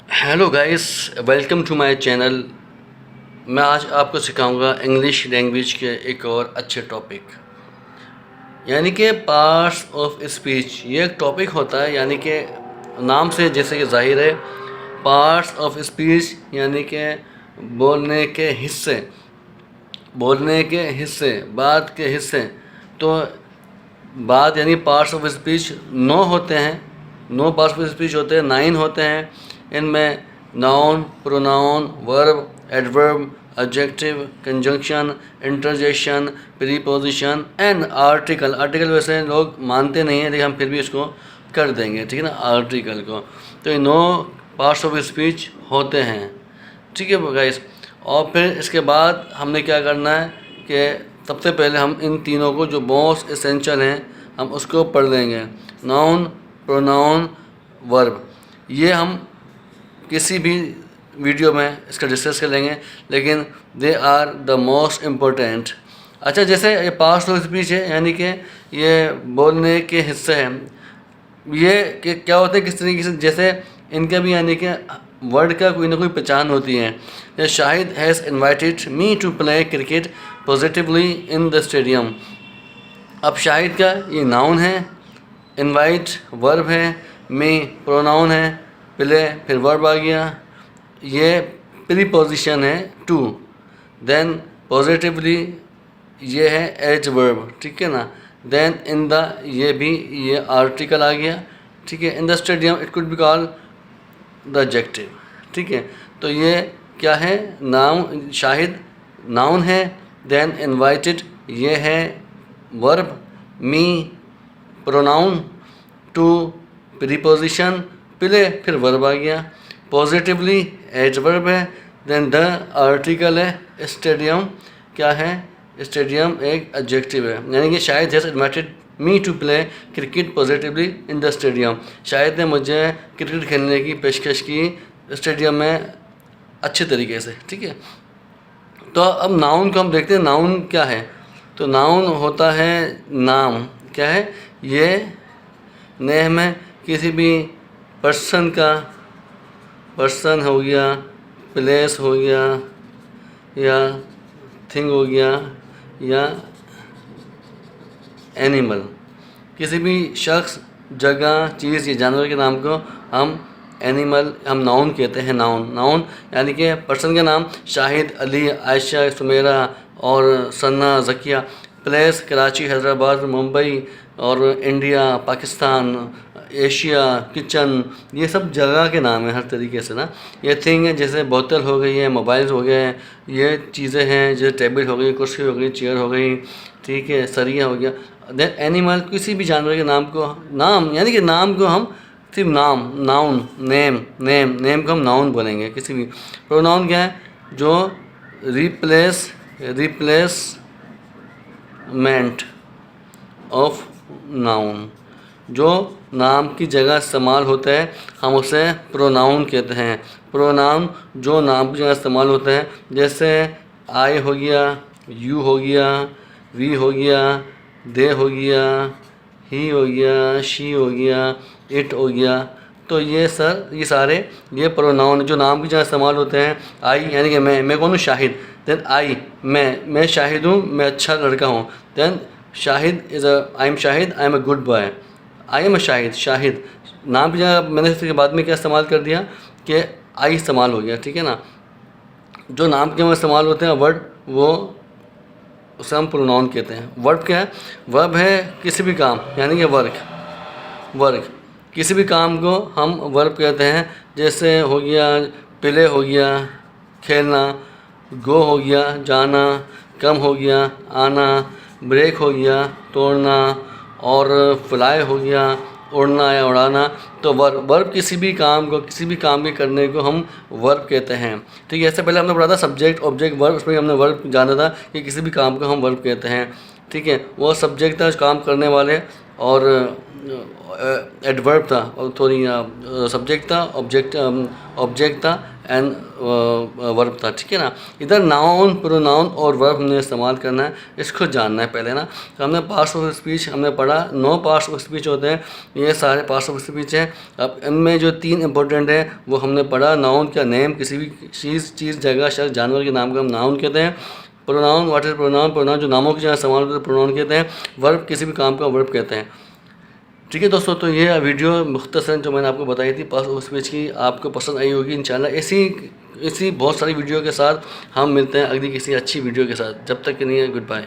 Hello guys, welcome to my channel. मैं आज आपको सिखाऊंगा इंग्लिश लैंग्वेज के एक और अच्छे टॉपिक, यानी कि पार्ट्स ऑफ स्पीच। ये एक टॉपिक होता है, यानी कि नाम से जैसे कि जाहिर है, पार्ट्स ऑफ स्पीच यानी कि बोलने के हिस्से, बात के हिस्से। तो बात यानी पार्ट्स ऑफ स्पीच 9 होते हैं, 9 पार्ट्स ऑफ स्पीच होते हैं, 9 होते हैं। इनमें noun, pronoun, verb, adverb, adjective, conjunction, interjection, preposition and article. Article वैसे लोग मानते नहीं हैं, लेकिन हम फिर भी इसको कर देंगे, ठीक है ना, आर्टिकल को। तो ये 9 पार्ट्स ऑफ स्पीच होते हैं, ठीक है गाइस। और फिर इसके बाद हमने क्या करना है कि सबसे पहले हम इन तीनों को, जो मोस्ट एसेंशियल हैं, हम उसको पढ़ लेंगे। Noun, pronoun, verb. ये हम किसी भी वीडियो में इसका डिस्कस कर लेंगे, लेकिन they are the most important. अच्छा, जैसे ये पास्ट ऑफ स्पीच है, यानी कि ये बोलने के हिस्से हैं। ये कि क्या होते हैं, किस तरीके से, जैसे इनका भी यानी कि वर्ड का कोई ना कोई पहचान होती है। जैसे Shahid has invited me to play cricket positively in the stadium. अब शाहिद का ये नाउन है, इनवाइट वर्ब है, मी प्रोनाउन है, प्ले फिर वर्ब आ गया, ये प्रीपोजिशन है टू, देन पॉजिटिवली ये है एडवर्ब, ठीक है ना। देन इन द, ये भी ये आर्टिकल आ गया, ठीक है। In the stadium it could be called the adjective, ठीक है। तो ये क्या है, नाउन, शाहिद नाउन है, देन इनवाइटेड ये है verb, me pronoun, to preposition, play फिर वर्ब आ गया, पॉजिटिवली एडवर्ब है, देन द आर्टिकल है, स्टेडियम क्या है, स्टेडियम एक एडजेक्टिव है। यानी कि Shahid has invited me to play cricket positively in the stadium. Shahid ने मुझे क्रिकेट खेलने की पेशकश की स्टेडियम में अच्छे तरीके से, ठीक है। तो अब नाउन को हम देखते हैं, नाउन क्या है। तो नाउन होता है नाम, क्या है ये, नेम है किसी भी पर्सन का, पर्सन हो गया, प्लेस हो गया, या थिंग हो गया, या एनिमल, किसी भी शख्स, जगह, चीज़ या जानवर के नाम को हम एनिमल, हम नाउन कहते हैं। नाउन, नाउन यानी कि पर्सन का नाम, शाहिद, अली, आयशा, सुमेरा और सन्ना, ज़किया। प्लेस कराची, हैदराबाद, मुंबई और इंडिया, पाकिस्तान, एशिया, किचन, ये सब जगह के नाम हैं हर तरीके से ना। ये थिंग है, जैसे बोतल हो गई है, मोबाइल हो गए हैं, ये चीज़ें हैं, जैसे टेबल हो गई, कुर्सी हो गई, चेयर हो गई, ठीक है, सरिया हो गया। देन एनिमल, किसी भी जानवर के नाम को, नाम यानी कि नाम को हम सिर्फ नाम, नाउन, नेम, नेम को हम नाउन बोलेंगे किसी भी। प्रोनाउन क्या है, जो रिप्लेसमेंट ऑफ नाउन, जो नाम की जगह इस्तेमाल होता है, हम उसे प्रोनाउन कहते हैं। प्रोनाउन जो नाम की जगह इस्तेमाल होता है, जैसे आई हो गया, यू हो गया, वी हो गया, दे हो गया, ही हो गया, शी हो गया, इट हो गया। तो ये सारे ये प्रोनाउन जो नाम की जगह इस्तेमाल होते हैं। आई यानी कि मैं कौन हूँ, शाहिद। देन आई, मैं शाहिद हूँ, मैं अच्छा लड़का हूँ। Then Shahid I am Shahid, I am a good boy. I am a Shahid, Shahid नाम की जगह मैंने इसके बाद में क्या इस्तेमाल कर दिया कि आई इस्तेमाल हो गया, ठीक है ना। जो नाम के में इस्तेमाल होते हैं वर्ड, वो उसे हम प्रोनाउन कहते हैं। वर्ब क्या है, वर्ब है किसी भी काम, यानी कि वर्क, किसी भी काम को हम वर्ब कहते हैं। जैसे हो गया प्ले हो गया, खेलना, गो हो गया, जाना, कम हो गया, आना, ब्रेक हो गया, तोड़ना, और फ्लाई हो गया, उड़ना या उड़ाना। तो वर्ब किसी भी काम को, किसी भी काम के करने को हम वर्ब कहते हैं, ठीक है। ऐसे पहले हमने पढ़ा था सब्जेक्ट, ऑब्जेक्ट, वर्ब, उसमें हमने वर्ब जाना था कि किसी भी काम को हम वर्ब कहते हैं, ठीक है। वो सब्जेक्ट था काम करने वाले, और एडवर्ब था, और सॉरी सब्जेक्ट था, ऑब्जेक्ट था, एंड वर्ब था, ठीक है ना। इधर नाउन, प्रोनाउन और वर्ब हमने इस्तेमाल करना है, इसको जानना है पहले ना। तो हमने पार्ट्स ऑफ स्पीच हमने पढ़ा, 9 पार्ट्स ऑफ स्पीच होते हैं, ये सारे पार्ट्स ऑफ स्पीच हैं। अब इनमें जो 3 इंपॉर्टेंट है वो हमने पढ़ा। नाउन का नेम, किसी भी चीज़, जगह, शख्स, जानवर के नाम को हम नाउन कहते हैं। Pronoun, what is pronoun, pronoun जो नामों की जगह इस्तेमाल होते हैं प्रोनाउन कहते हैं। वर्ब किसी भी काम का वर्ब कहते हैं, ठीक है दोस्तों। तो ये वीडियो मुख्तसरन जो मैंने आपको बताई थी पार्ट्स ऑफ स्पीच की, आपको पसंद आई होगी इंशाल्लाह। इसी बहुत सारी वीडियो के साथ हम मिलते हैं अगली किसी अच्छी वीडियो के साथ। जब तक के लिए गुड बाय।